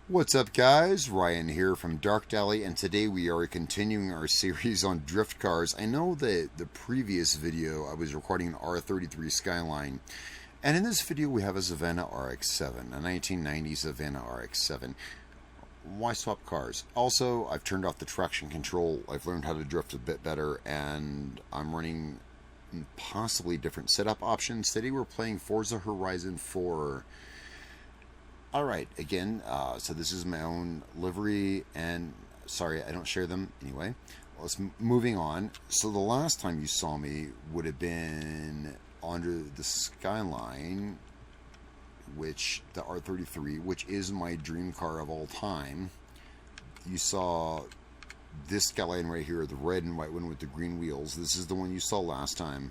What's up, guys? Ryan here from Dark Alley, and today we are continuing our series on drift cars. I know that the previous video I was recording an R33 Skyline, and in this video we have a Savannah RX-7, a 1990 Savannah RX-7. Why swap cars? Also, I've turned off the traction control, I've learned how to drift a bit better, and I'm running possibly different setup options. Today we're playing Forza Horizon 4. Alright, again, so this is my own livery, and sorry, I don't share them anyway. Let's moving on. So the last time you saw me would have been under the Skyline, which the R33, which is my dream car of all time. You saw this Skyline right here, the red and white one with the green wheels. This is the one you saw last time.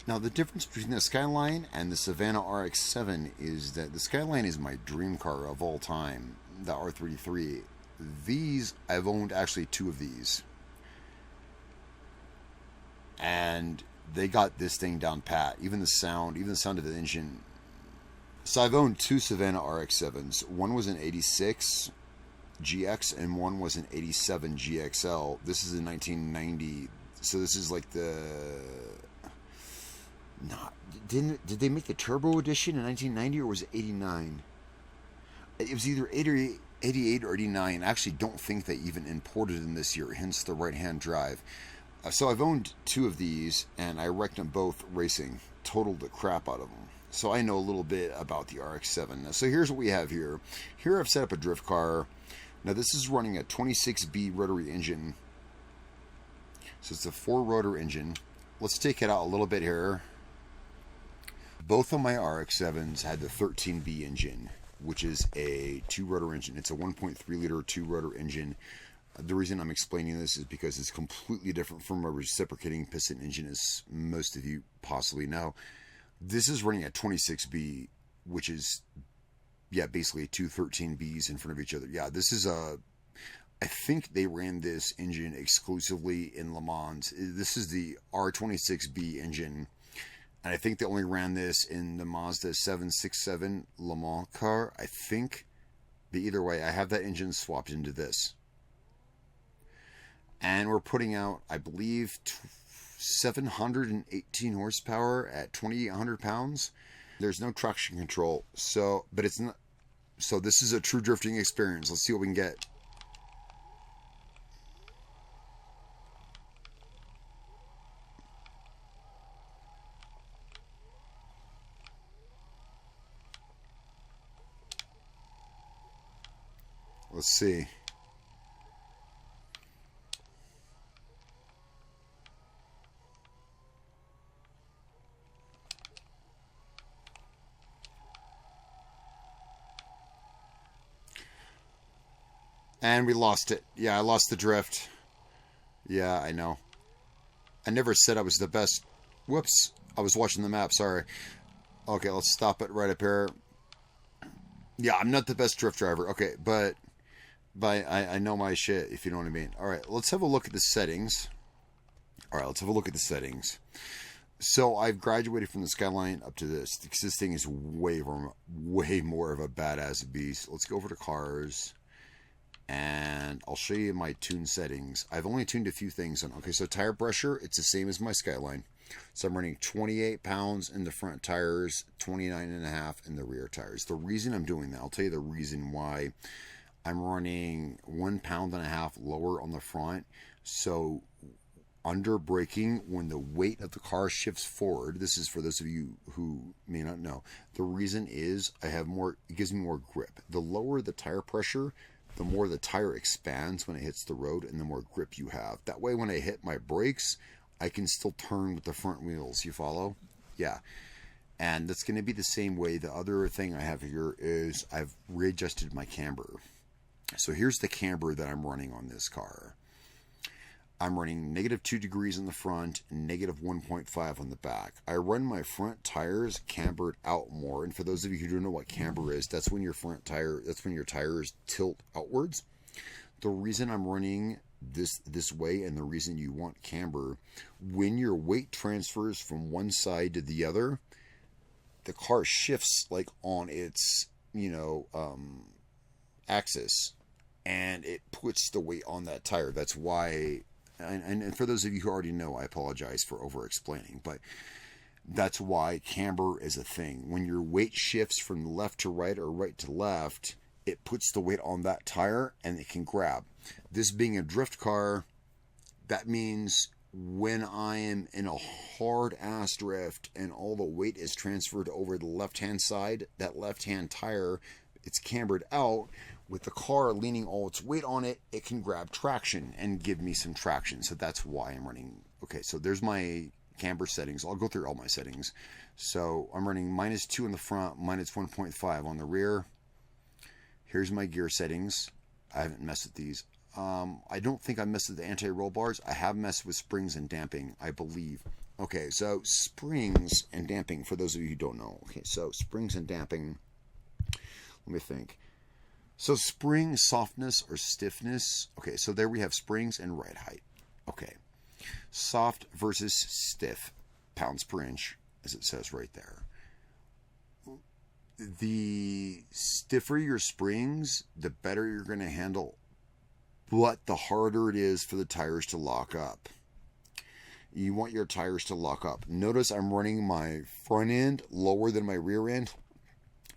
Now, the difference between the Skyline and the Savannah RX-7 is that the Skyline is my dream car of all time, the R33. These, I've owned actually two of these. And they got this thing down pat. Even the sound of the engine. So I've owned two Savannah RX-7s. One was an 86 GX and one was an 87 GXL. This is a 1990. So this is like the... Did they make the turbo edition in 1990 or was it 89? It was either 88 or 89. I actually don't think they even imported them this year, hence the right-hand drive. So I've owned two of these, and I wrecked them both racing. Totaled the crap out of them. So I know a little bit about the RX-7. So here's what we have here. Here I've set up a drift car. Now this is running a 26B rotary engine. So it's a 4-rotor engine. Let's take it out a little bit here. Both of my RX-7s had the 13B engine, which is a 2-rotor engine. It's a 1.3 liter 2-rotor engine. The reason I'm explaining this is because it's completely different from a reciprocating piston engine, as most of you possibly know. This is running at 26B, which is, yeah, basically two 13Bs in front of each other. Yeah, this is I think they ran this engine exclusively in Le Mans. This is the R26B engine. And I think they only ran this in the Mazda 767 Le Mans car, I think. But either way, I have that engine swapped into this. And we're putting out, I believe, 718 horsepower at 2,800 pounds. There's no traction control, but it's not. So this is a true drifting experience. Let's see what we can get. Let's see. And we lost it. Yeah, I lost the drift. Yeah, I know. I never said I was the best. Whoops. I was watching the map, sorry. Okay, let's stop it right up here. Yeah, I'm not the best drift driver. Okay, but I know my shit, if you know what I mean. Alright, let's have a look at the settings. Alright, let's have a look at the settings. So I've graduated from the Skyline up to this, because this thing is way more of a badass beast. Let's go over to cars, and I'll show you my tune settings. I've only tuned a few things on. Okay, so tire pressure, it's the same as my Skyline. So I'm running 28 pounds in the front tires, 29.5 in the rear tires. The reason I'm doing that, I'll tell you the reason why. I'm running 1.5 pounds lower on the front. So under braking, when the weight of the car shifts forward, this is for those of you who may not know, the reason is I have more, it gives me more grip. The lower the tire pressure, the more the tire expands when it hits the road, and the more grip you have. That way when I hit my brakes, I can still turn with the front wheels. You follow? Yeah. And that's going to be the same way. The other thing I have here is I've readjusted my camber. So here's the camber that I'm running on this car. I'm running -2 degrees in the front and -1.5 on the back. I run my front tires cambered out more. And for those of you who don't know what camber is, that's when your tires tilt outwards. The reason I'm running this way, and the reason you want camber, when your weight transfers from one side to the other, the car shifts like on its, axis, and it puts the weight on that tire. That's why, and for those of you who already know, I apologize for over-explaining, but that's why camber is a thing. When your weight shifts from left to right or right to left, it puts the weight on that tire and it can grab. This being a drift car, that means when I am in a hard ass drift and all the weight is transferred over the left hand side, that left hand tire, it's cambered out. With the car leaning all its weight on it, it can grab traction and give me some traction. So that's why I'm running. Okay, so there's my camber settings. I'll go through all my settings. So I'm running -2 in the front, -1.5 on the rear. Here's my gear settings. I haven't messed with these. I don't think I messed with the anti-roll bars. I have messed with springs and damping, I believe. Okay, so springs and damping, for those of you who don't know. Okay, so springs and damping. Let me think. So spring softness or stiffness. Okay, so there we have springs and ride height. Okay. Soft versus stiff, pounds per inch, as it says right there. The stiffer your springs, the better you're going to handle, but the harder it is for the tires to lock up. You want your tires to lock up. Notice I'm running my front end lower than my rear end.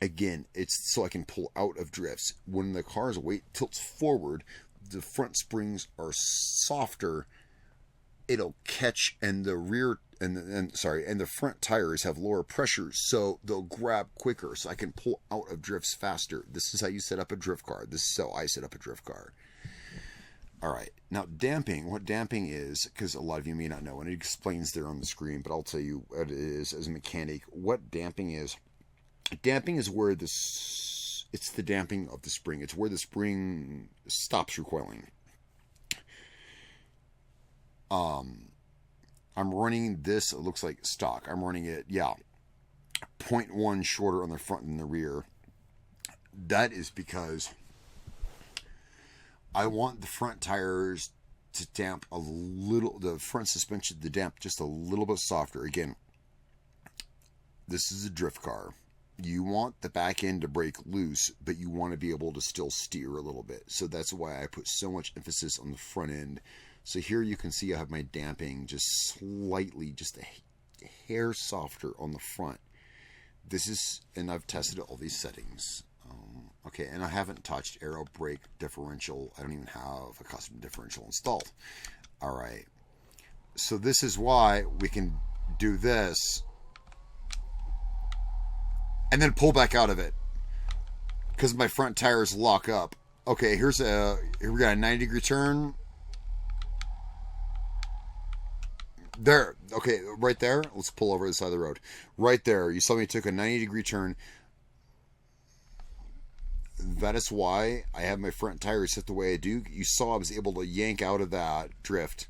Again, it's so I can pull out of drifts. When the car's weight tilts forward, the front springs are softer. It'll catch, and the rear and the front tires have lower pressures, so they'll grab quicker. So I can pull out of drifts faster. This is how you set up a drift car. This is how I set up a drift car. All right, now damping. What damping is, because a lot of you may not know, and it explains there on the screen, but I'll tell you what it is as a mechanic. What damping is. Damping is where it's the damping of the spring. It's where the spring stops recoiling. I'm running this, it looks like stock. I'm running it, 0.1 shorter on the front than the rear. That is because I want the front tires to damp a little, the front suspension to damp just a little bit softer. Again, this is a drift car. You want the back end to break loose, but you want to be able to still steer a little bit. So that's why I put so much emphasis on the front end. So here you can see I have my damping just slightly, just a hair softer on the front. This is, and I've tested all these settings. Okay, and I haven't touched aero brake differential. I don't even have a custom differential installed. All right. So this is why we can do this and then pull back out of it, because my front tires lock up. Okay, here we got a 90-degree turn. There, okay, right there. Let's pull over to the side of the road. Right there, you saw me took a 90-degree turn. That is why I have my front tires set the way I do. You saw I was able to yank out of that drift.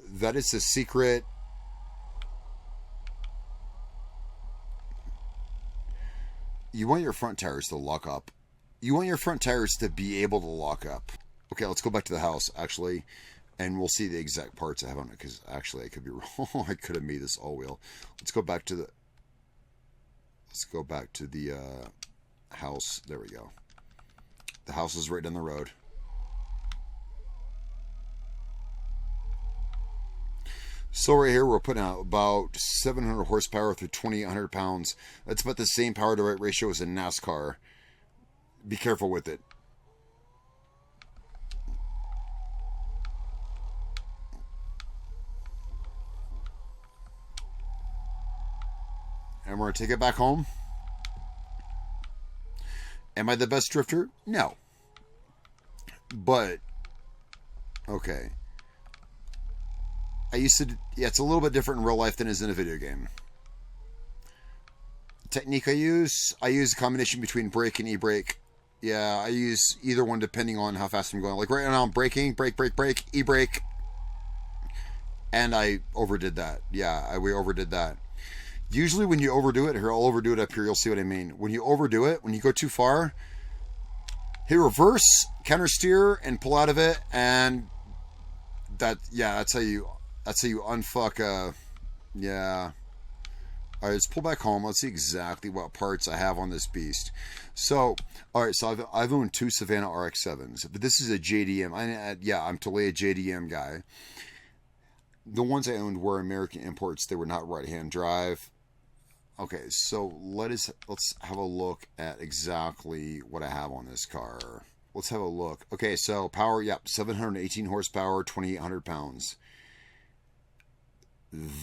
That is the secret. You want your front tires to lock up. You want your front tires to be able to lock up. Okay, let's go back to the house, actually, and we'll see the exact parts I have on it, because actually I could be wrong. I could have made this all-wheel. Let's go back to the house. There we go. The house is right down the road. So right here, we're putting out about 700 horsepower through 2,800 pounds. That's about the same power to weight ratio as a NASCAR. Be careful with it. And we're going to take it back home. Am I the best drifter? No. But, okay. It's a little bit different in real life than it is in a video game. Technique I use a combination between brake and e-brake. Yeah, I use either one depending on how fast I'm going. Like right now I'm braking, brake, e-brake. And I overdid that. Yeah, we overdid that. Usually when you overdo it, here, I'll overdo it up here, you'll see what I mean. When you overdo it, when you go too far, hit reverse, counter steer, and pull out of it, and that's how you unfuck, yeah. All right, let's pull back home. Let's see exactly what parts I have on this beast. So, all right, so I've owned 2 Savannah RX-7s, but this is a JDM. Yeah, I'm totally a JDM guy. The ones I owned were American imports. They were not right-hand drive. Okay, so let's have a look at exactly what I have on this car. Let's have a look. Okay, so power, yep, 718 horsepower, 2,800 pounds.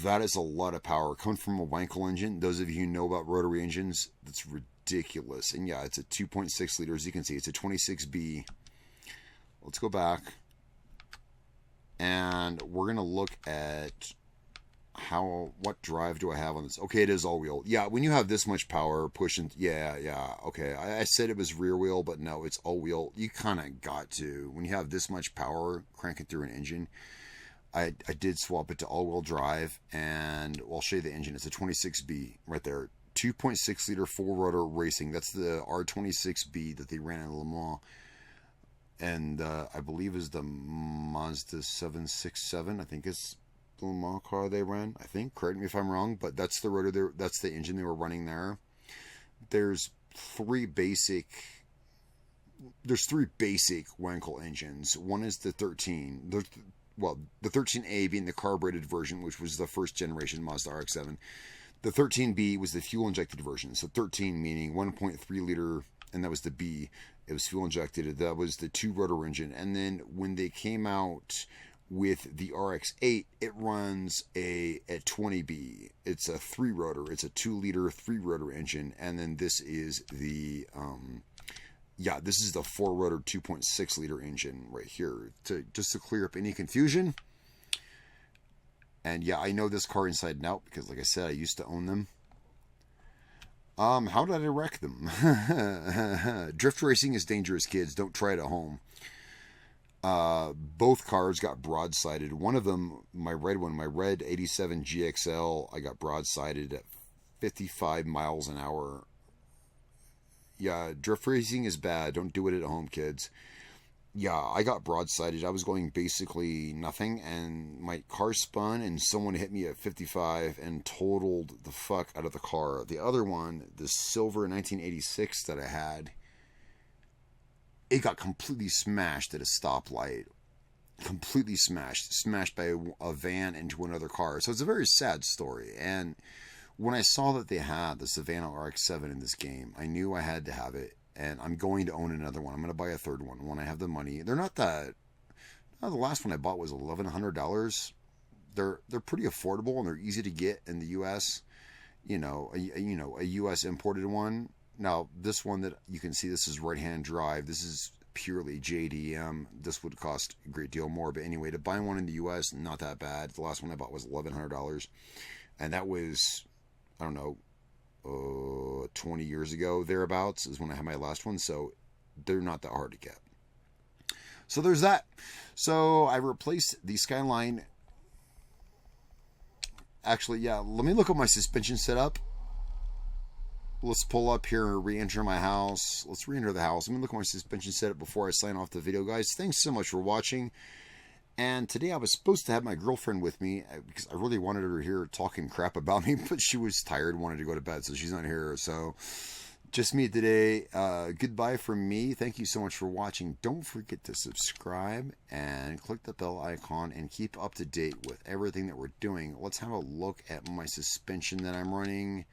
That is a lot of power. Coming from a Wankel engine, those of you who know about rotary engines, that's ridiculous. And yeah, it's a 2.6 liter. As you can see, it's a 26B. Let's go back. And we're going to look at what drive do I have on this? Okay, it is all-wheel. Yeah, when you have this much power pushing, yeah, okay. I said it was rear-wheel, but no, it's all-wheel. You kind of got to. When you have this much power cranking through an engine, I did swap it to all-wheel drive, and I'll show you the engine. It's a 26B right there. 2.6 liter full rotor racing. That's the R26B that they ran in Le Mans. And I believe is the Mazda 767. I think it's the Le Mans car they ran. I think. Correct me if I'm wrong, but that's the rotor. That's the engine they were running there. There's three basic Wankel engines. One is the 13. The 13A being the carbureted version, which was the first generation Mazda RX-7. The 13B was the fuel-injected version. So 13 meaning 1.3 liter, and that was the B. It was fuel-injected. That was the 2-rotor engine. And then when they came out with the RX-8, it runs a 20B. It's a 3-rotor. It's a 2-liter 3-rotor engine. And then this is the... this is the 4-rotor 2.6 liter engine right here, just to clear up any confusion. And yeah, I know this car inside and out because, like I said, I used to own them. How did I wreck them? Drift racing is dangerous, kids. Don't try it at home. Both cars got broadsided. One of them, my red 87 GXL, I got broadsided at 55 miles an hour. Yeah, drift racing is bad. Don't do it at home, kids. Yeah, I got broadsided. I was going basically nothing, and my car spun, and someone hit me at 55 and totaled the fuck out of the car. The other one, the silver 1986 that I had, it got completely smashed at a stoplight. Completely smashed. Smashed by a van into another car. So it's a very sad story, and when I saw that they had the Savannah RX-7 in this game, I knew I had to have it, and I'm going to own another one. I'm going to buy a third one when I have the money. They're not that... the last one I bought was $1,100. They're pretty affordable, and they're easy to get in the U.S. A U.S. imported one. Now, this one that you can see, this is right-hand drive. This is purely JDM. This would cost a great deal more, but anyway, to buy one in the U.S., not that bad. The last one I bought was $1,100, and that was... I don't know, 20 years ago, thereabouts, is when I had my last one, so they're not that hard to get. So there's that. So I replaced the Skyline. Actually, yeah, let me look at my suspension setup. Let's pull up here and re-enter my house. Let's re-enter the house. Let me look at my suspension setup before I sign off the video, guys. Thanks so much for watching. And today I was supposed to have my girlfriend with me because I really wanted her here talking crap about me, but she was tired, wanted to go to bed, so she's not here. So just me today. Goodbye from me. Thank you so much for watching. Don't forget to subscribe and click the bell icon and keep up to date with everything that we're doing. Let's have a look at my suspension that I'm running.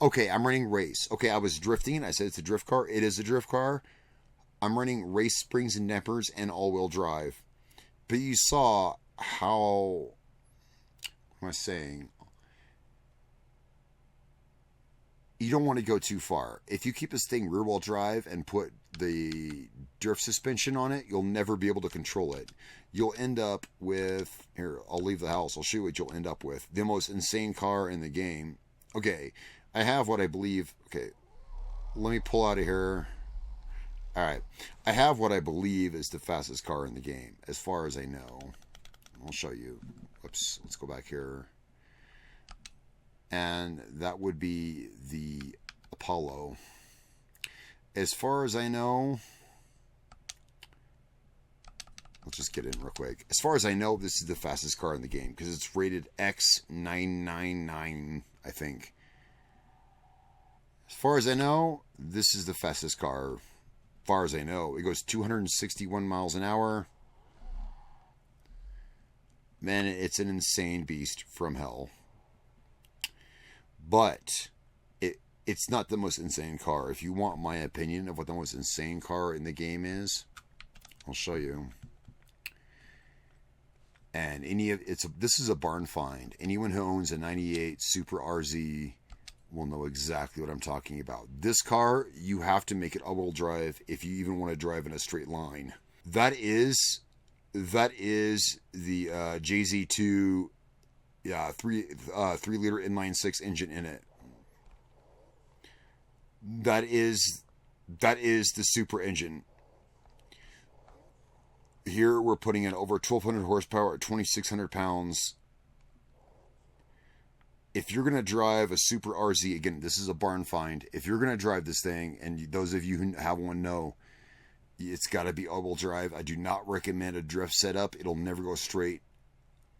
Okay, I'm running race. Okay, I was drifting. I said it's a drift car. It is a drift car. I'm running race springs and dampers and all-wheel drive. But you saw how... What am I saying? You don't want to go too far. If you keep this thing rear-wheel drive and put the drift suspension on it, you'll never be able to control it. You'll end up with... Here, I'll leave the house. I'll show you what you'll end up with. The most insane car in the game. Okay, I have what I believe... Okay, let me pull out of here... Alright, I have what I believe is the fastest car in the game, as far as I know. I'll show you. Oops, let's go back here. And that would be the Apollo. As far as I know, Let's just get in real quick. As far as I know, this is the fastest car in the game because it's rated X999, I think. As far as I know, this is the fastest car. As far as I know, it goes 261 miles an hour. Man, it's an insane beast from hell. But it's not the most insane car. If you want my opinion of what the most insane car in the game is, I'll show you. And this is a barn find. Anyone who owns a 98 Supra RZ will know exactly what I'm talking about. This car, you have to make it all-wheel drive if you even want to drive in a straight line. That is the JZ2, 3-liter inline-6 engine in it. That is the Supra engine. Here we're putting in over 1,200 horsepower at 2,600 pounds. If you're going to drive a Supra RZ, again, this is a barn find. If you're going to drive this thing, and those of you who have one know, it's got to be all-wheel drive. I do not recommend a drift setup. It'll never go straight.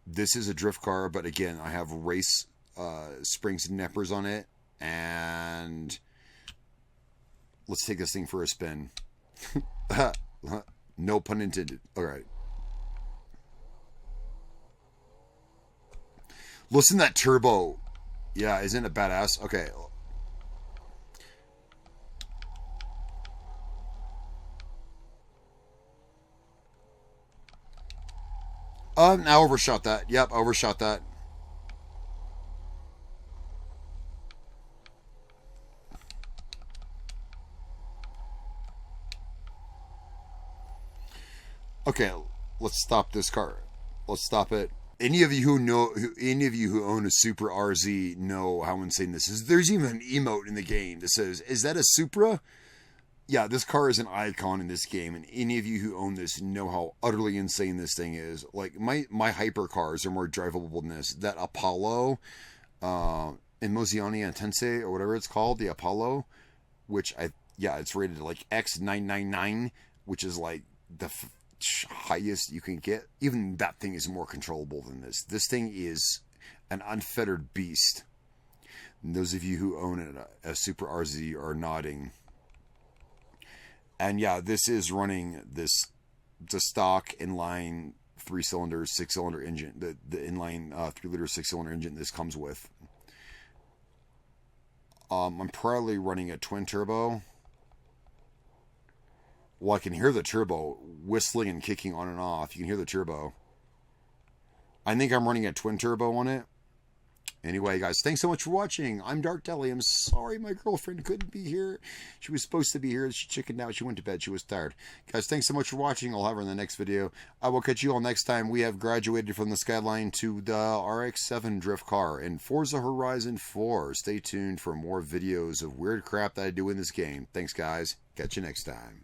This is a drift car, but again, I have race springs and nippers on it. And let's take this thing for a spin. No pun intended. All right. Listen to that turbo. Yeah, isn't it badass? Okay. I overshot that. Yep, I overshot that. Okay, let's stop this car. Let's stop it. Any of you who own a Supra RZ know how insane this is. There's even an emote in the game that says, "Is that a Supra?" Yeah, this car is an icon in this game, and any of you who own this know how utterly insane this thing is. Like, my hypercars are more drivable than this. That Apollo, Emozioni Intense, or whatever it's called, the Apollo, which it's rated like X999, which is like the highest you can get. Even that thing is more controllable than this. This thing is an unfettered beast. And those of you who own a Supra RZ are nodding. And yeah, this is running the stock inline 3-cylinder, 6-cylinder engine, the inline 3-liter 6-cylinder engine this comes with. I'm probably running a twin turbo. Well, I can hear the turbo whistling and kicking on and off. You can hear the turbo. I think I'm running a twin turbo on it. Anyway, guys, thanks so much for watching. I'm Dark Deli. I'm sorry my girlfriend couldn't be here. She was supposed to be here. She chickened out. She went to bed. She was tired. Guys, thanks so much for watching. I'll have her in the next video. I will catch you all next time. We have graduated from the Skyline to the RX-7 drift car in Forza Horizon 4. Stay tuned for more videos of weird crap that I do in this game. Thanks, guys. Catch you next time.